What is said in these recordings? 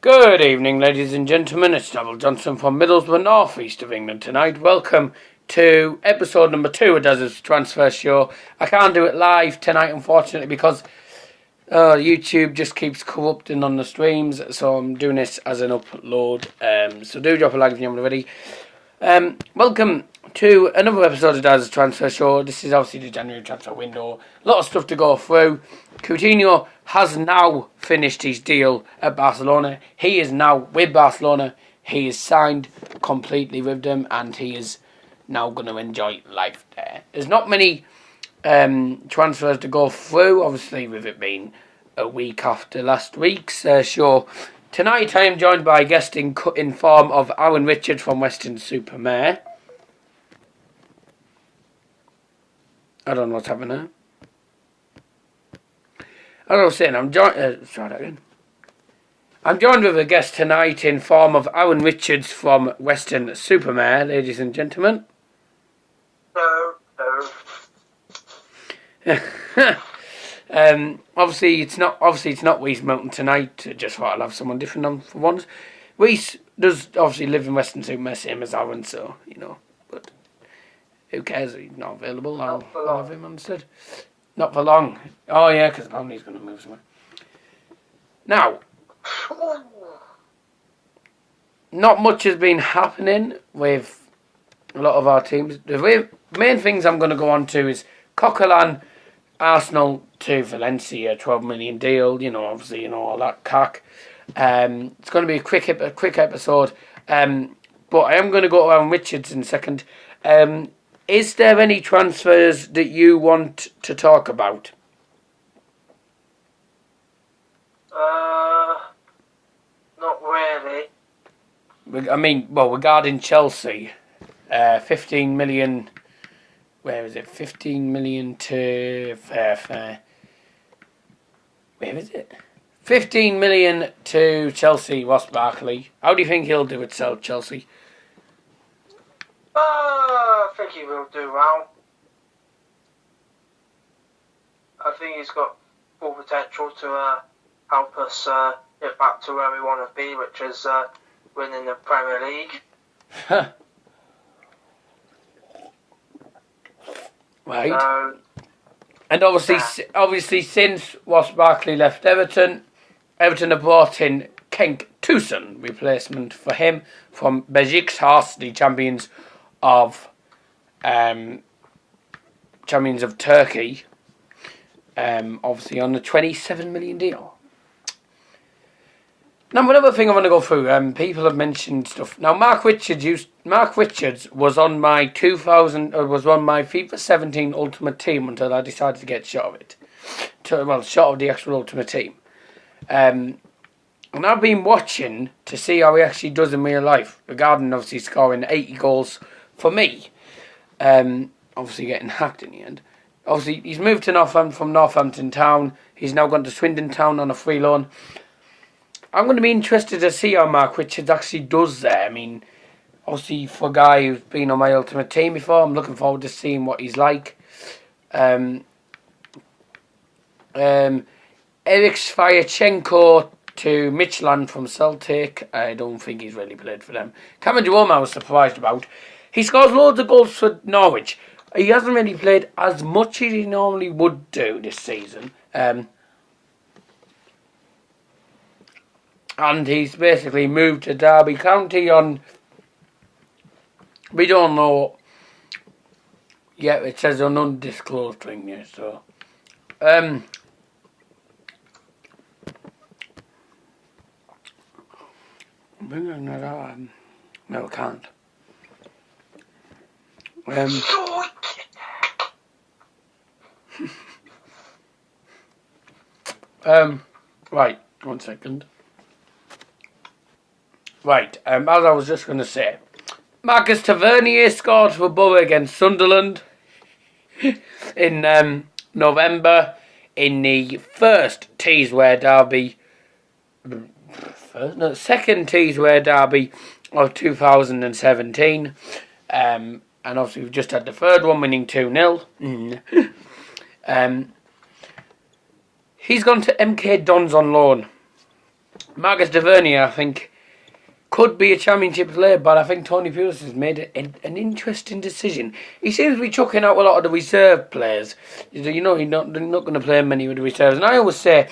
Good evening, ladies and gentlemen. It's Double Johnson from Middlesbrough, North East of England tonight. Welcome to episode number 2 of Dazzers Transfer Show. I can't do it live tonight, unfortunately, because YouTube just keeps corrupting on the streams, so I'm doing this as an upload. So do drop a like if you haven't already. Welcome to another episode of Dazzers Transfer Show. This is obviously the January transfer window. A lot of stuff to go through. Coutinho has now finished his deal at Barcelona. He is now with Barcelona. He is signed completely with them, and he is now going to enjoy life there. There's not many transfers to go through, obviously, with it being a week after last week's show. Tonight I am joined by a guest in form of Alan Richards from Weston Super Mare. I don't know what's happening there. As I was saying, I'm joined with a guest tonight in form of Alan Richards from Weston Super Mare, ladies and gentlemen. No. Obviously it's not Reese Milton tonight. Just thought I'll have someone different on for once. Reese does obviously live in Weston Super Mare, same as Alan, so but who cares? He's not available. I'll have him instead. Not for long. Oh yeah, because apparently he's going to move somewhere. Now, not much has been happening with a lot of our teams. The main things I'm going to go on to is Coquelin, Arsenal to Valencia, 12 million deal. Obviously, all that cack. It's going to be a quick episode. But I am going to go around Richards in a second. Is there any transfers that you want to talk about? Not really. Regarding Chelsea, 15 million. Where is it? 15 million to Where is it? 15 million to Chelsea, Ross Barkley. How do you think he'll do at Chelsea? I think he will do well. I think he's got full potential to help us get back to where we want to be, which is winning the Premier League. Right. And obviously, since Ross Barkley left Everton have brought in Cenk Tosun, replacement for him from Beşiktaş, the champions of Turkey. Obviously on the 27 million deal. Now, another thing I want to go through. People have mentioned stuff. Now, Mark Richards was on my FIFA 17 Ultimate Team until I decided to get shot of it. Shot of the actual Ultimate Team. And I've been watching to see how he actually does in real life, regarding obviously scoring 80 goals for me. Obviously getting hacked in the end. Obviously, he's moved to Northampton from Northampton Town. He's now gone to Swindon Town on a free loan. I'm going to be interested to see how Mark Richards actually does there. Obviously, for a guy who's been on my Ultimate Team before, I'm looking forward to seeing what he's like. Eric Svyatchenko to Midtjylland from Celtic. I don't think he's really played for them. Cameron Jerome I was surprised about. He scores loads of goals for Norwich. He hasn't really played as much as he normally would do this season. And he's basically moved to Derby County on... We don't know yet. It says an undisclosed thing here, so... No, I can't. Right, 1 second. Right, as I was just going to say, Marcus Tavernier scored for Borough against Sunderland in November in the second Teesware derby of 2017. And obviously we've just had the third one, winning 2-0. He's gone to MK Dons on loan. Marcus Tavernier, I think, could be a championship player, but I think Tony Pulis has made an interesting decision. He seems to be chucking out a lot of the reserve players. You know, he's not going to play many with the reserves. And I always say,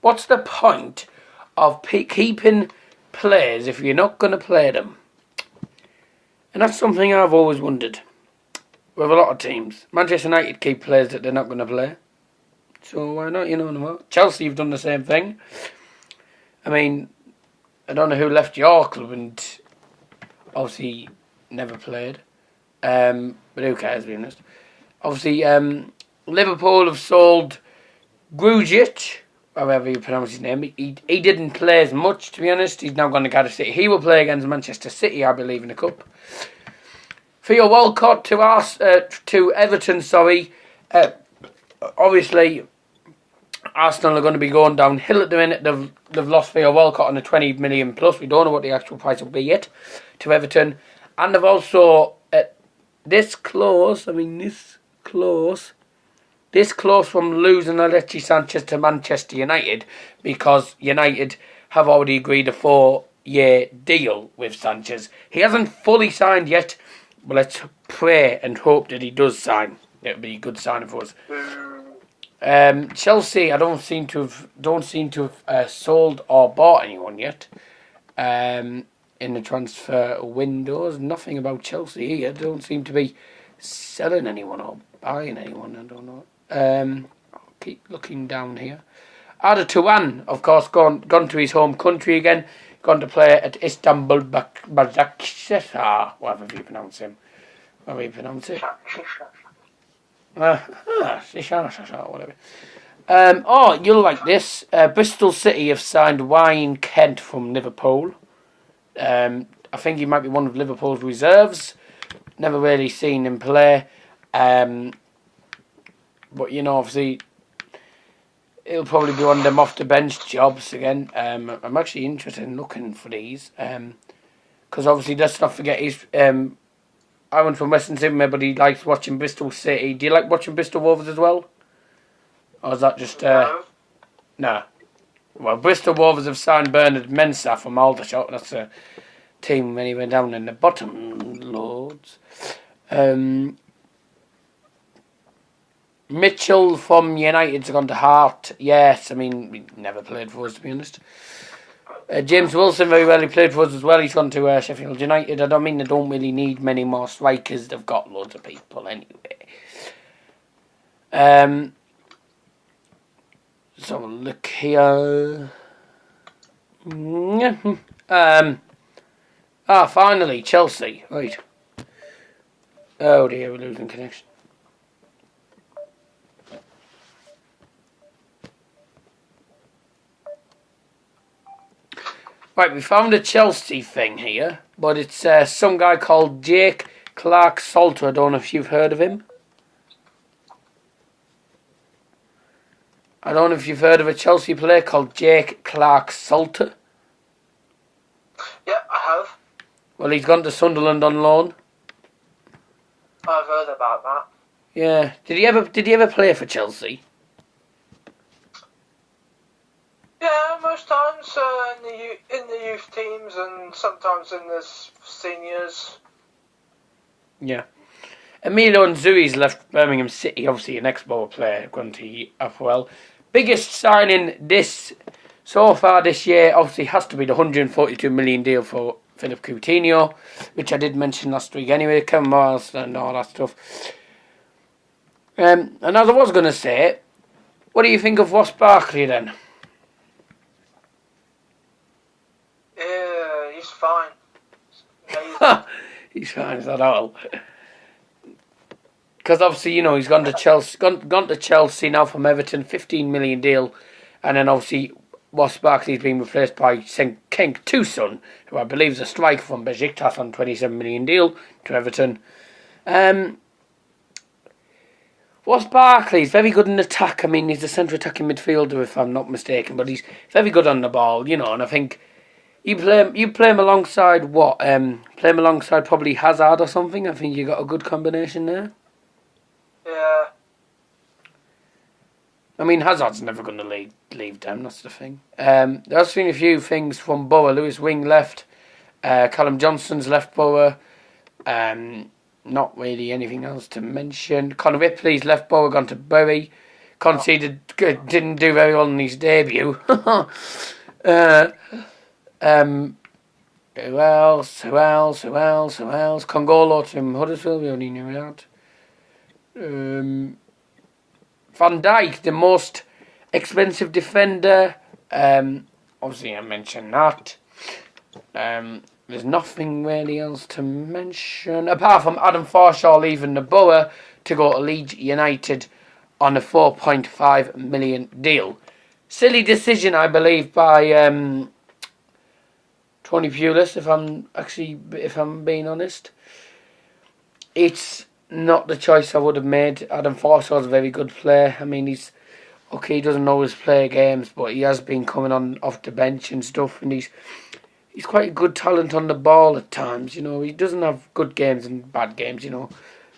what's the point of keeping players if you're not going to play them? And that's something I've always wondered with a lot of teams. Manchester United keep players that they're not going to play. So why not, you know? Chelsea have done the same thing. I mean, I don't know who left your club and obviously never played. But who cares, to be honest. Obviously, Liverpool have sold Grujic, however you pronounce his name. He didn't play as much, to be honest. He's now gone to Cardiff City. He will play against Manchester City, I believe, in the Cup. Theo Walcott to Everton, sorry. Obviously, Arsenal are going to be going downhill at the minute. They've lost Theo Walcott on the 20 million plus. We don't know what the actual price will be yet to Everton. And they've also, this close from losing Alexis Sanchez to Manchester United, because United have already agreed a 4-year deal with Sanchez. He hasn't fully signed yet, but let's pray and hope that he does sign. It would be a good signing for us. Chelsea, I don't seem to have sold or bought anyone yet. In the transfer windows, nothing about Chelsea here. Don't seem to be selling anyone or buying anyone. I don't know. I'll keep looking down here. Arda Turan, of course, gone to his home country again. Gone to play at Istanbul Başakşehir, whatever you pronounce him. Whatever you pronounce it. Whatever. You'll like this. Bristol City have signed Wayne Kent from Liverpool. I think he might be one of Liverpool's reserves. Never really seen him play. But, you know, obviously, it'll probably be one of them off-the-bench jobs again. I'm actually interested in looking for these. Because, obviously, let's not forget, I went from Weston Sydney, but he likes watching Bristol City. Do you like watching Bristol Rovers as well? Or is that just... Nah. Well, Bristol Rovers have signed Bernard Mensah from Aldershot. That's a team when he went down in the bottom, Lords. Mitchell from United's gone to Hart. Yes, I mean, he never played for us, to be honest. James Wilson very well, he played for us as well. He's gone to Sheffield United. I mean they don't really need many more strikers. They've got loads of people anyway. So look here. Finally, Chelsea. Right. Oh dear, we're losing connection. Right, we found a Chelsea thing here, but it's some guy called Jake Clark-Salter. I don't know if you've heard of him. I don't know if you've heard of a Chelsea player called Jake Clark-Salter. Yeah, I have. Well, he's gone to Sunderland on loan. I've heard about that. Yeah. Did he ever play for Chelsea? Yeah, most times in the youth teams and sometimes in the seniors. Yeah. Emilio Nzuri's left Birmingham City, obviously an ex-Borough player, gone to Upwell. Biggest signing so far this year, obviously has to be the 142 million deal for Philip Coutinho, which I did mention last week anyway, Kevin Morris and all that stuff. And as I was going to say, what do you think of Ross Barkley then? Yeah, he's fine. He's fine, is that all? Because obviously, you know, he's gone to Chelsea, gone to Chelsea now from Everton, 15 million deal, and then obviously Ross Barkley's been replaced by Cenk Tosun, who I believe is a striker from Besiktas on 27 million deal to Everton. Ross Barkley's very good in attack. I mean, he's a centre attacking midfielder, if I'm not mistaken, but he's very good on the ball, you know, and I think you play him alongside play him alongside probably Hazard or something. I think you got a good combination there. Yeah. I mean, Hazard's never going to leave them, that's the thing. There's been a few things from Borough. Lewis Wing left. Callum Johnson's left Borough. Not really anything else to mention. Conor Ripley's left Borough, gone to Bury. Conceded, didn't do very well in his debut. Who else? Congolo to Huddersfield, we only knew that. Van Dijk, the most expensive defender. Obviously, I mentioned that. There's nothing really else to mention apart from Adam Forshaw leaving the Borough to go to Leeds United on a 4.5 million deal. Silly decision, I believe, by Tony Pulis. If I'm being honest, it's not the choice I would have made. Adam Forshaw's a very good player. I mean, he doesn't always play games, but he has been coming on off the bench and stuff, and he's quite a good talent on the ball at times. You know, he doesn't have good games and bad games. You know,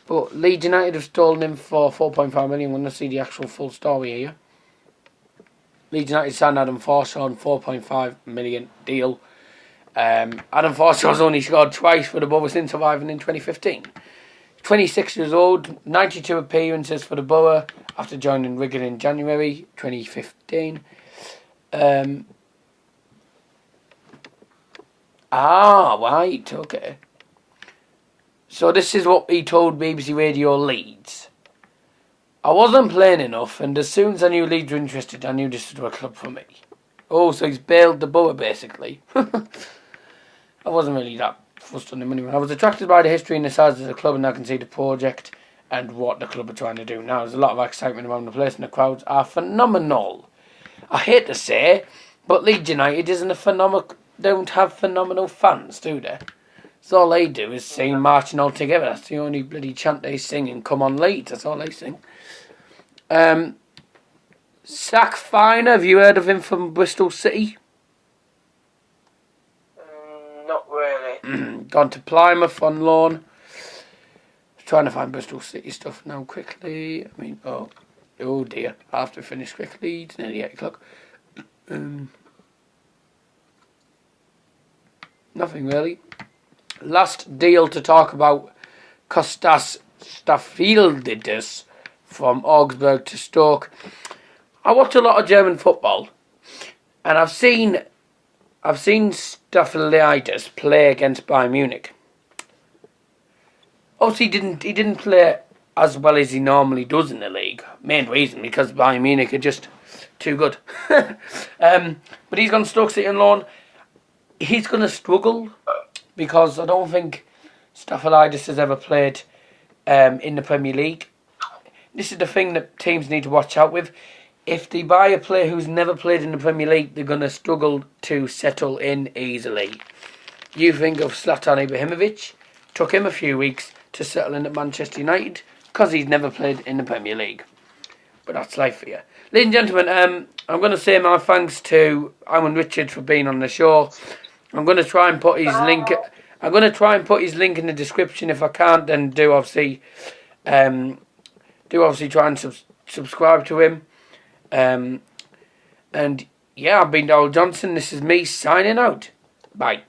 but Leeds United have stolen him for 4.5 million. When I see the actual full story here, Leeds United signed Adam Forshaw on 4.5 million deal. Adam Forshaw's only scored twice for the Borough since arriving in 2015. 26 years old, 92 appearances for the Borough after joining Wigan in January 2015. Right, okay. So this is what he told BBC Radio Leeds. I wasn't playing enough, and as soon as I knew Leeds were interested, I knew this was a club for me. Oh, so he's bailed the Borough, basically. I wasn't really that fussed on him anyway. I was attracted by the history and the size of the club, and I can see the project and what the club are trying to do now. There's a lot of excitement around the place, and the crowds are phenomenal. I hate to say, but Leeds United don't have phenomenal fans, do they? So all they do is sing marching all together. That's the only bloody chant they sing, and come on Leeds, that's all they sing. Zach Finer, have you heard of him from Bristol City? Not really. Gone to Plymouth on loan. Trying to find Bristol City stuff now quickly. I mean, oh dear, I have to finish quickly. It's nearly 8 o'clock. Nothing really. Last deal to talk about, Kostas Staphylidis from Augsburg to Stoke. I watch a lot of German football, and I've seen Staphylidis play against Bayern Munich. Obviously, he didn't play as well as he normally does in the league. Main reason because Bayern Munich are just too good. But he's gone to Stoke City on loan. He's going to struggle because I don't think Staphylidis has ever played in the Premier League. This is the thing that teams need to watch out with. If they buy a player who's never played in the Premier League, they're going to struggle to settle in easily. You think of Zlatan Ibrahimovic. Took him a few weeks to settle in at Manchester United because he's never played in the Premier League. But that's life for you. Ladies and gentlemen, I'm going to say my thanks to Alan Richards for being on the show. I'm going to try and put his link. I'm going to try and put his link in the description. If I can't, then do obviously try and subscribe to him. And yeah, I've been Darryl Johnson. This is me signing out. Bye.